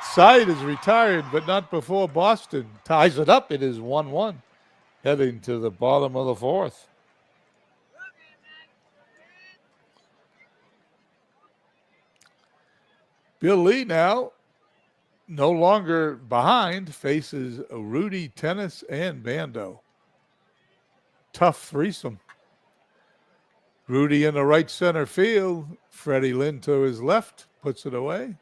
Side is retired, but not before Boston ties it up. It is 1-1, heading to the bottom of the fourth. Bill Lee now, no longer behind, faces Rudy, Tennis, and Bando. Tough threesome. Rudy in the right center field. Freddie Lynn to his left, puts it away.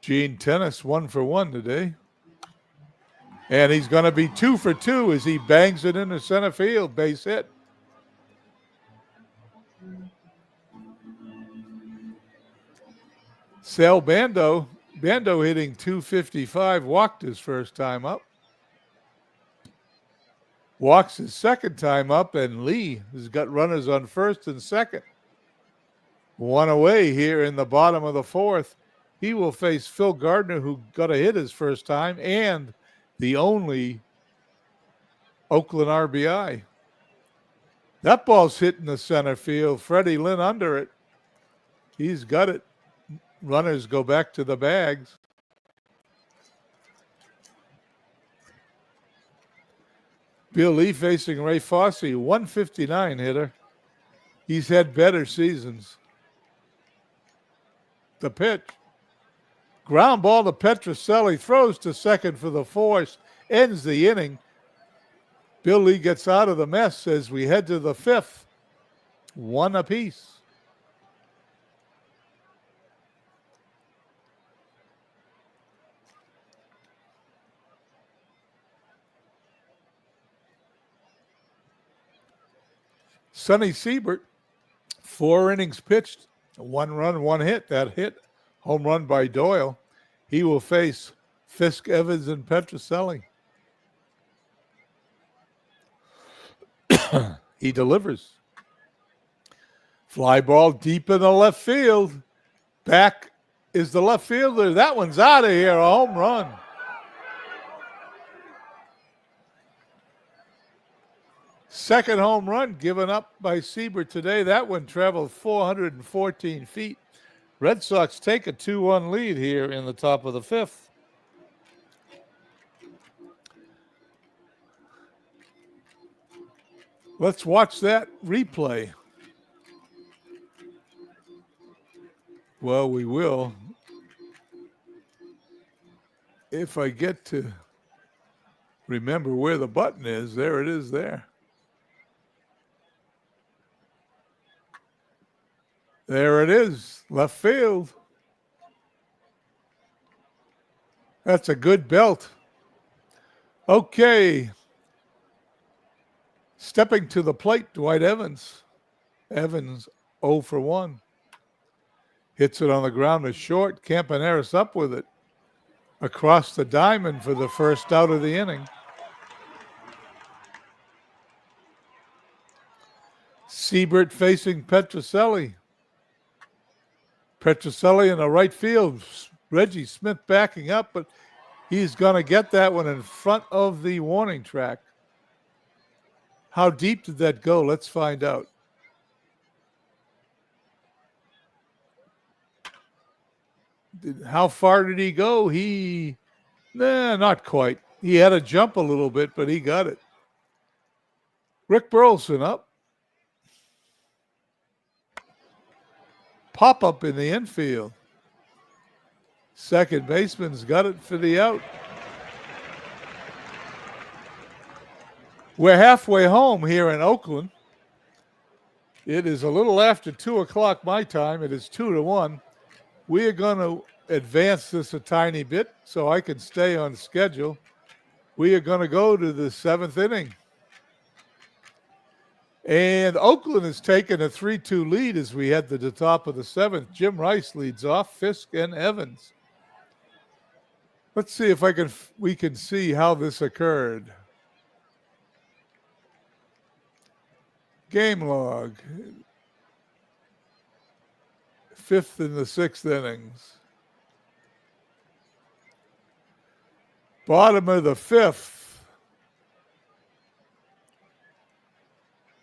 Gene Tennis 1 for 1 today. And he's going to be 2 for 2 as he bangs it into center field. Base hit. Sal Bando hitting .255, walked his first time up. Walks his second time up, and Lee has got runners on first and second. 1 away here in the bottom of the fourth. He will face Phil Gardner, who got a hit his first time, and the only Oakland RBI. That ball's hit in the center field. Freddie Lynn under it. He's got it. Runners go back to the bags. Bill Lee facing Ray Fosse, 159 hitter. He's had better seasons. The pitch. Ground ball to Petrocelli, throws to second for the force, ends the inning. Bill Lee gets out of the mess as we head to the fifth. 1 apiece. Sonny Siebert, 4 innings pitched, 1 run, 1 hit. That hit, home run by Doyle. He will face Fisk, Evans, and Petrocelli. He delivers. Fly ball deep in the left field. Back is the left fielder. That one's out of here, a home run. Second home run given up by Siebert today. That one traveled 414 feet. Red Sox take a 2-1 lead here in the top of the fifth. Let's watch that replay. Well, we will. If I get to remember where the button is, there it is there. There it is, left field. That's a good belt. Okay. Stepping to the plate, Dwight Evans. Evans 0 for 1. Hits it on the ground to short. Campaneris up with it. Across the diamond for the first out of the inning. Siebert facing Petrocelli. Petrocelli in the right field. Reggie Smith backing up, but he's going to get that one in front of the warning track. How deep did that go? Let's find out. How far did he go? Not quite. He had to jump a little bit, but he got it. Rick Burleson up. Pop up in the infield. Second baseman's got it for the out. We're halfway home here in Oakland. It is a little after 2 o'clock my time. It is 2-1. We are going to advance this a tiny bit so I can stay on schedule. We are going to go to the 7th inning. And Oakland has taken a 3-2 lead as we head to the top of the 7th. Jim Rice leads off, Fisk and Evans. Let's see if we can see how this occurred. Game log. 5th and the 6th innings. Bottom of the 5th.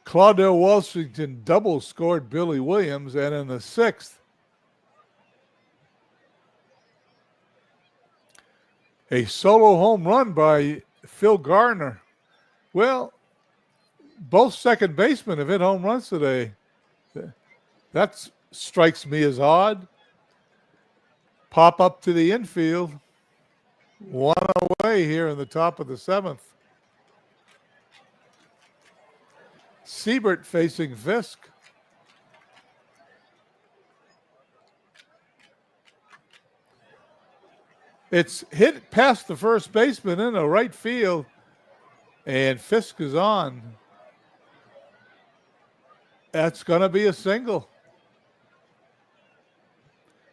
Claudell Washington double scored Billy Williams, and in the 6th, a solo home run by Phil Garner. Well, both second basemen have hit home runs today. That strikes me as odd. Pop up to the infield. One away here in the top of the 7th. Siebert facing Fisk. It's hit past the first baseman in the right field, and Fisk is on. That's going to be a single.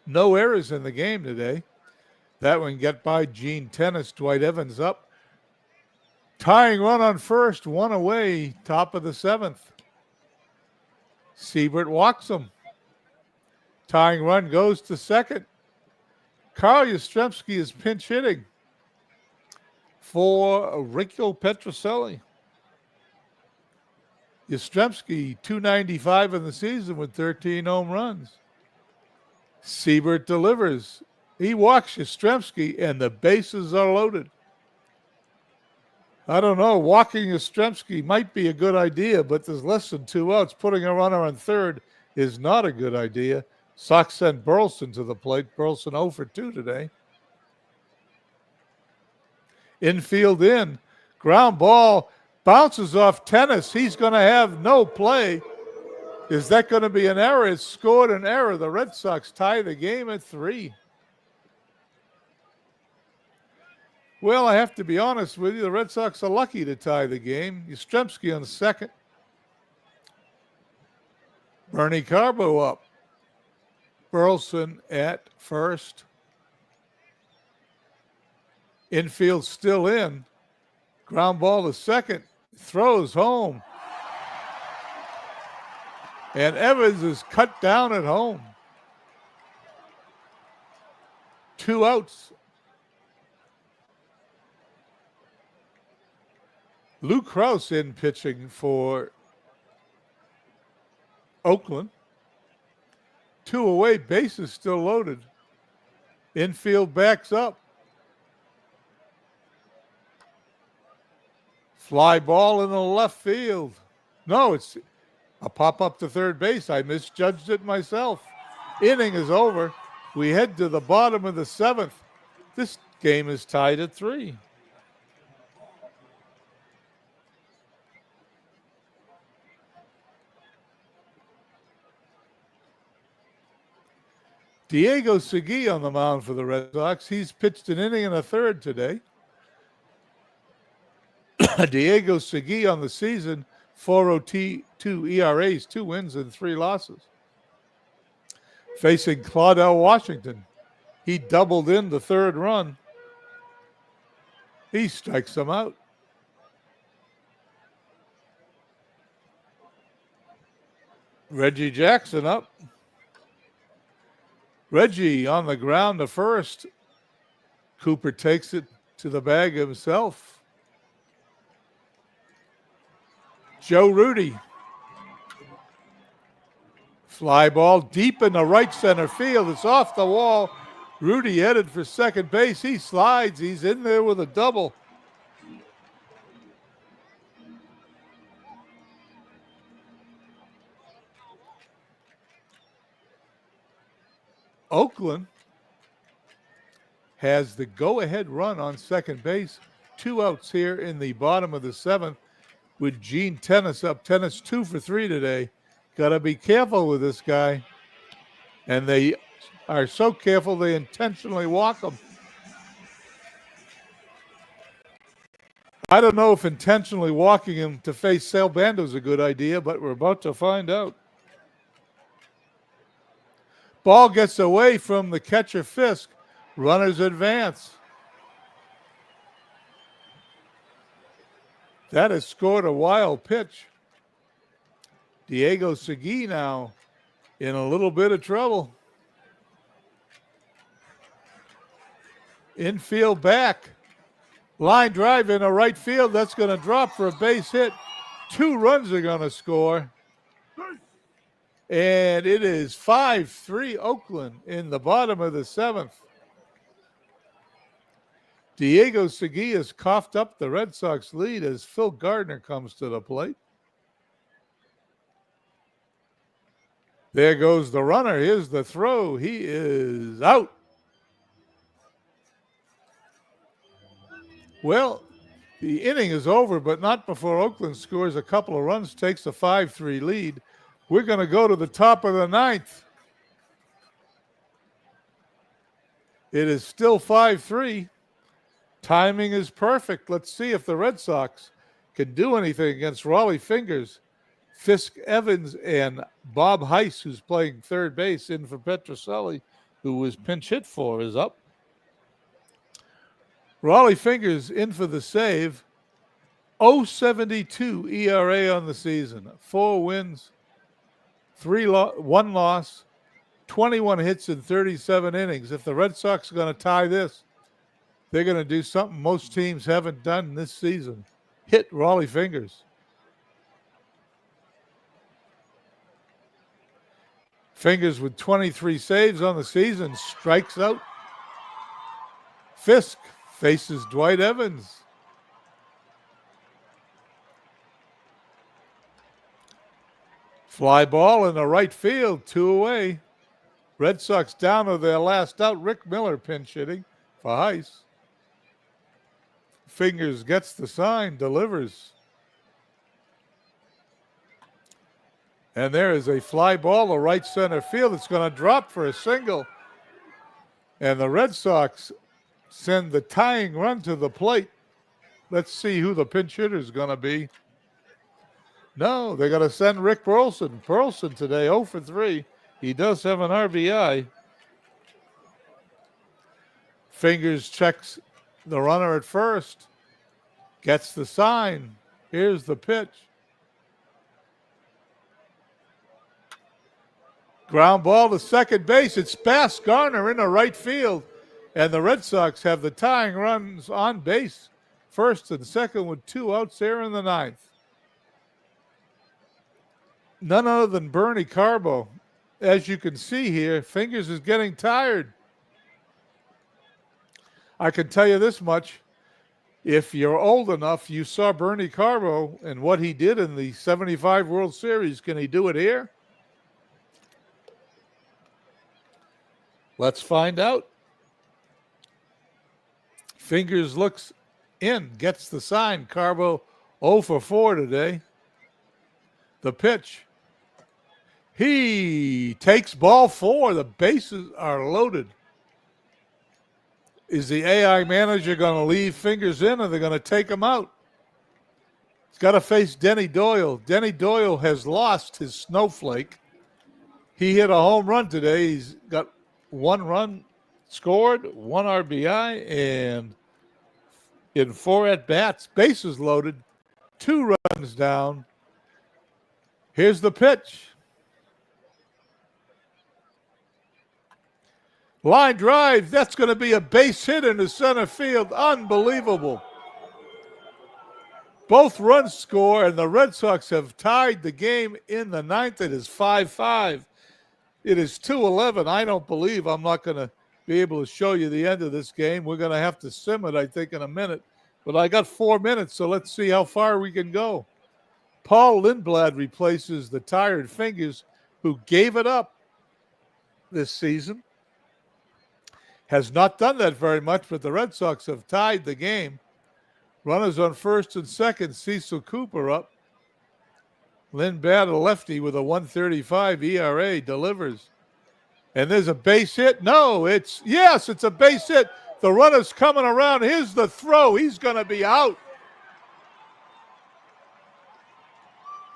No errors in the game today. That one get by Gene Tennis. Dwight Evans up. Tying run on first, one away, top of the 7th. Siebert walks him. Tying run goes to second. Carl Yastrzemski is pinch hitting for Rico Petrocelli. Yastrzemski, 295 in the season with 13 home runs. Siebert delivers. He walks Yastrzemski, and the bases are loaded. I don't know. Walking Yastrzemski might be a good idea, but there's less than 2 outs. Putting a runner on third is not a good idea. Sox sent Burleson to the plate. Burleson 0 for 2 today. Infield in. Ground ball bounces off Tennis. He's going to have no play. Is that going to be an error? It's scored an error. The Red Sox tie the game at 3. Well, I have to be honest with you. The Red Sox are lucky to tie the game. Yastrzemski on second. Bernie Carbo up. Burleson at first. Infield still in. Ground ball to second. Throws home. And Evans is cut down at home. 2 outs. Lou Krause in pitching for Oakland. 2 away, bases still loaded. Infield backs up. Fly ball in the left field. No, it's a pop up to third base. I misjudged it myself. Inning is over. We head to the bottom of the 7th. This game is tied at 3. Diego Segui on the mound for the Red Sox. He's pitched an inning and a third today. Diego Segui on the season, 4.02 ERAs, 2 wins and 3 losses. Facing Claudell Washington. He doubled in the third run. He strikes them out. Reggie Jackson up. Reggie on the ground to first. Cooper takes it to the bag himself. Joe Rudy. Fly ball deep in the right center field. It's off the wall. Rudy headed for second base. He slides. He's in there with a double. Oakland has the go-ahead run on second base. 2 outs here in the bottom of the 7th with Gene Tennis up. Tennis 2 for 3 today. Got to be careful with this guy. And they are so careful they intentionally walk him. I don't know if intentionally walking him to face Sal Bando is a good idea, but we're about to find out. Ball gets away from the catcher Fisk. Runners advance. That has scored a wild pitch. Diego Segui now in a little bit of trouble. Infield back. Line drive in the right field. That's going to drop for a base hit. 2 runs are going to score. And it is 5-3 Oakland in the bottom of the 7th. Diego Segui has coughed up the Red Sox lead as Phil Gardner comes to the plate. There goes the runner. Here's the throw. He is out. Well, the inning is over, but not before Oakland scores a couple of runs, takes a 5-3 lead. We're going to go to the top of the 9th. It is still 5-3. Timing is perfect. Let's see if the Red Sox can do anything against Rollie Fingers, Fisk Evans, and Bob Heiss, who's playing third base in for Petrocelli, who was pinch hit for, is up. Rollie Fingers in for the save. 0.72 ERA on the season. 4 wins, 1 loss, 21 hits in 37 innings. If the Red Sox are going to tie this, they're going to do something most teams haven't done this season. Hit Rollie Fingers. Fingers with 23 saves on the season strikes out. Fisk faces Dwight Evans. Fly ball in the right field, 2 away. Red Sox down to their last out. Rick Miller pinch hitting for Heiss. Fingers gets the sign, delivers. And there is a fly ball to right center field. It's going to drop for a single. And the Red Sox send the tying run to the plate. Let's see who the pinch hitter is going to be. No, they're going to send Rick Burleson. Burleson today, 0 for 3. He does have an RBI. Fingers checks the runner at first. Gets the sign. Here's the pitch. Ground ball to second base. It's past Garner in the right field. And the Red Sox have the tying runs on base. First and second with 2 outs there in the 9th. None other than Bernie Carbo. As you can see here, Fingers is getting tired. I can tell you this much. If you're old enough, you saw Bernie Carbo and what he did in the 75 World Series. Can he do it here? Let's find out. Fingers looks in, gets the sign. Carbo 0 for 4 today. The pitch. He takes ball 4. The bases are loaded. Is the AI manager going to leave Fingers in, or they're going to take him out? He's got to face Denny Doyle. Denny Doyle has lost his snowflake. He hit a home run today. He's got 1 run scored, 1 RBI, and in 4 at-bats, bases loaded, 2 runs down. Here's the pitch. Line drive. That's going to be a base hit into center field. Unbelievable. Both runs score, and the Red Sox have tied the game in the 9th. It is 5-5. It is 2-11. I don't believe I'm not going to be able to show you the end of this game. We're going to have to sim it, I think, in a minute. But I got 4 minutes, so let's see how far we can go. Paul Lindblad replaces the tired fingers who gave it up this season. Has not done that very much, but the Red Sox have tied the game. Runners on first and second, Cecil Cooper up. Lindblad, a lefty with a 1.35 ERA, delivers. And there's a base hit. No, it's a base hit. The runner's coming around. Here's the throw. He's going to be out.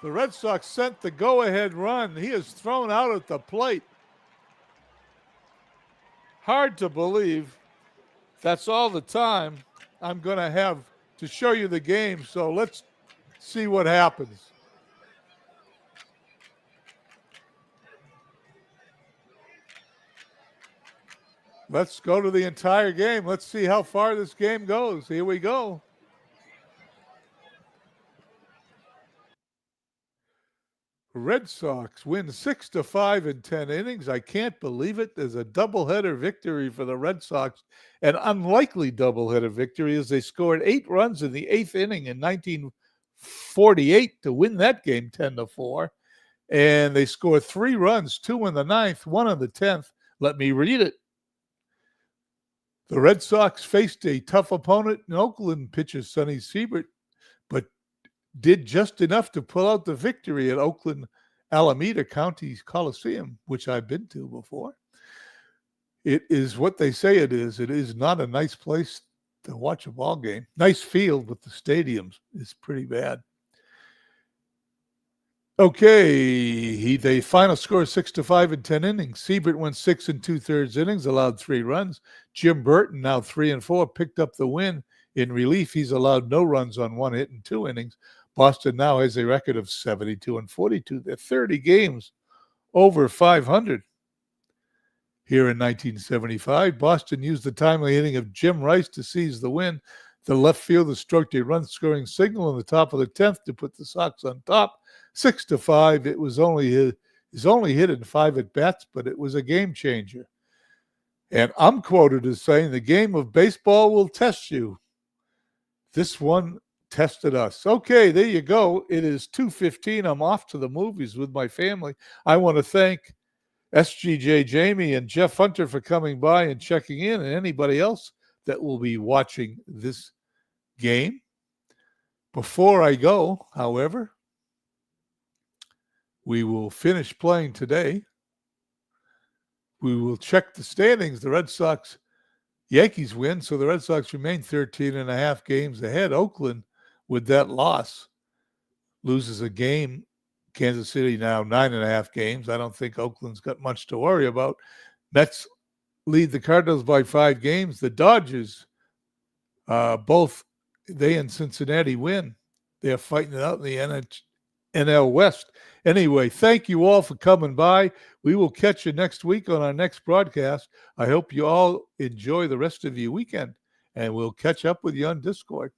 The Red Sox sent the go-ahead run. He is thrown out at the plate. Hard to believe that's all the time I'm going to have to show you the game. So let's see what happens. Let's go to the entire game. Let's see how far this game goes. Here we go. Red Sox win 6-5 in 10 innings. I can't believe it. There's a doubleheader victory for the Red Sox, an unlikely doubleheader victory as they scored 8 runs in the 8th inning in 1948 to win that game 10-4. And they scored 3 runs, 2 in the 9th, 1 in the 10th. Let me read it. The Red Sox faced a tough opponent in Oakland pitcher Sonny Siebert, but did just enough to pull out the victory at Oakland Alameda County Coliseum, which I've been to before. It is what they say it is. It is not a nice place to watch a ball game. Nice field, but the stadium is pretty bad. Okay, they final score 6-5 in 10 innings. Siebert went 6 2/3 innings, allowed 3 runs. Jim Burton, now 3-4, picked up the win. In relief, he's allowed no runs on 1 hit in 2 innings. Boston now has a record of 72-42. They're 30 games over 500. Here in 1975, Boston used the timely hitting of Jim Rice to seize the win. The left fielder stroked a run-scoring signal in the top of the 10th to put the Sox on top. 6-5. It was only his only hit in 5 at-bats, but it was a game changer. And I'm quoted as saying, the game of baseball will test you. This one tested us. Okay, there you go. It is 2:15. I'm off to the movies with my family. I want to thank SGJ Jamie and Jeff Hunter for coming by and checking in, and anybody else that will be watching this game. Before I go, however, we will finish playing today. We will check the standings. The Red Sox, Yankees win, so the Red Sox remain 13.5 games ahead. Oakland, with that loss, loses a game. Kansas City now 9.5 games. I don't think Oakland's got much to worry about. Mets lead the Cardinals by 5 games. The Dodgers, both they and Cincinnati win. They're fighting it out in the NL West. Anyway, thank you all for coming by. We will catch you next week on our next broadcast. I hope you all enjoy the rest of your weekend, and we'll catch up with you on Discord.